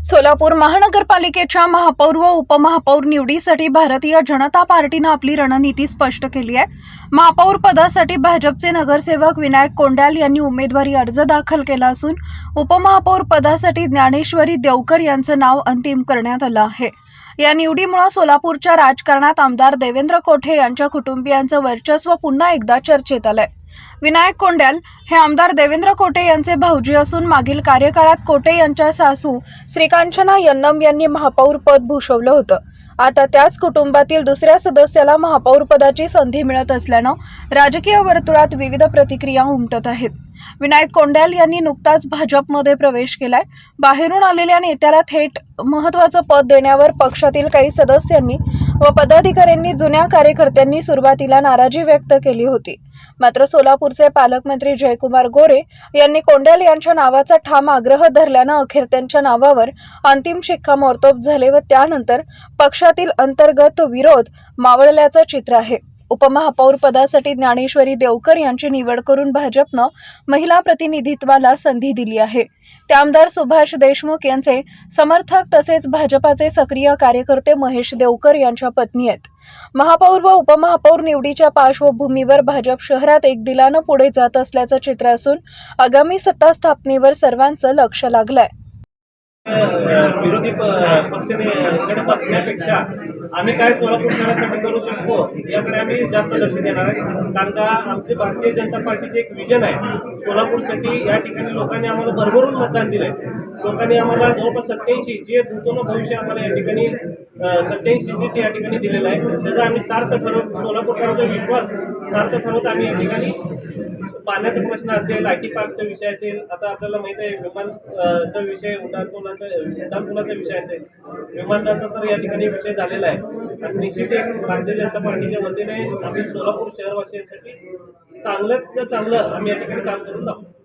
सोलापूर महानगरपालिकेच्या महापौर व उपमहापौर निवडीसाठी भारतीय जनता पार्टीनं आपली रणनीती स्पष्ट केली आहे। महापौर पदासाठी भाजपचे नगरसेवक विनायक कोंड्याल यांनी उमेदवारी अर्ज दाखल केला असून उपमहापौर पदासाठी ज्ञानेश्वरी देवकर यांचं नाव अंतिम करण्यात आलं आहे। या निवडीमुळे सोलापूरच्या राजकारणात आमदार देवेंद्र कोठे यांच्या कुटुंबियांचं वर्चस्व पुन्हा एकदा चर्चेत आलंय। विनायक कोंड्याल हे आमदार देवेंद्र कोठे यांचे भाऊजी असून मागील कार्यकाळात कोठे यांच्या सासू श्रीकांचना यन्नम यांनी महापौर पद भूषवलं होतं। आता त्याच कुटुंबातील दुसऱ्या सदस्याला महापौर पदाची संधी मिळत असल्यानं राजकीय वर्तुळात विविध प्रतिक्रिया उमटत आहेत। विनायक कोंड्याल यांनी नुकताच भाजपमध्ये प्रवेश केलाय। बाहेरून आलेल्या नेत्याला थेट महत्त्वाचं पद देण्यावर पक्षातील काही सदस्यांनी व पदाधिकाऱ्यांनी जुन्या कार्यकर्त्यांनी सुरुवातीला नाराजी व्यक्त केली होती। मात्र सोलापूरचे पालकमंत्री जयकुमार गोरे यांनी कोंड्याल यांच्या नावाचा ठाम आग्रह धरल्यानं अखेर त्यांच्या नावावर अंतिम शिक्कामोर्तब झाले व त्यानंतर पक्षातील अंतर्गत विरोध मावळल्याचं चित्र आहे। उपमहापौर पदासाठी ज्ञानेश्वरी देवकर यांची निवड करून भाजपनं महिला प्रतिनिधित्वाला संधी दिली आहे। ते आमदार सुभाष देशमुख यांचे समर्थक तसेच भाजपाचे सक्रिय कार्यकर्ते महेश देवकर यांच्या पत्नी आहेत। महापौर व उपमहापौर निवडीच्या पार्श्वभूमीवर भाजप शहरात एक दिलानं पुढे जात असल्याचं चित्र असून आगामी सत्ता स्थापनेवर सर्वांचं लक्ष लागलंय। विरोधी पक्षाने बघण्यापेक्षा आम्ही काय सोलापूर शहरासाठी करू शकतो याकडे आम्ही जास्त लक्ष देणार आहे। कारण का आमचे भारतीय जनता पार्टीचे एक विजन आहे सोलापूरसाठी। या ठिकाणी लोकांनी आम्हाला भरभरून मतदान दिलंय। लोकांनी आम्हाला जवळपास 87 जे भूतोन भविष्य आम्हाला या ठिकाणी 87 सीट या ठिकाणी दिलेलं आहे। त्याचा आम्ही सार्थ ठरवत सोलापूरकरांचा विश्वास सार्थ ठरवत आम्ही या ठिकाणी पाण्याचा प्रश्न असेल, IT पार्कचा विषय असेल, आता आपल्याला माहित आहे विमानचा विषय, उड्डाणपुलाचा विषय असेल, विमानाचा तर या ठिकाणी विषय झालेला आहे। आणि निश्चित एक भारतीय जनता पार्टीच्या वतीने आम्ही सोलापूर शहरवासियांसाठी चांगलं आम्ही या ठिकाणी काम करून दाखवू।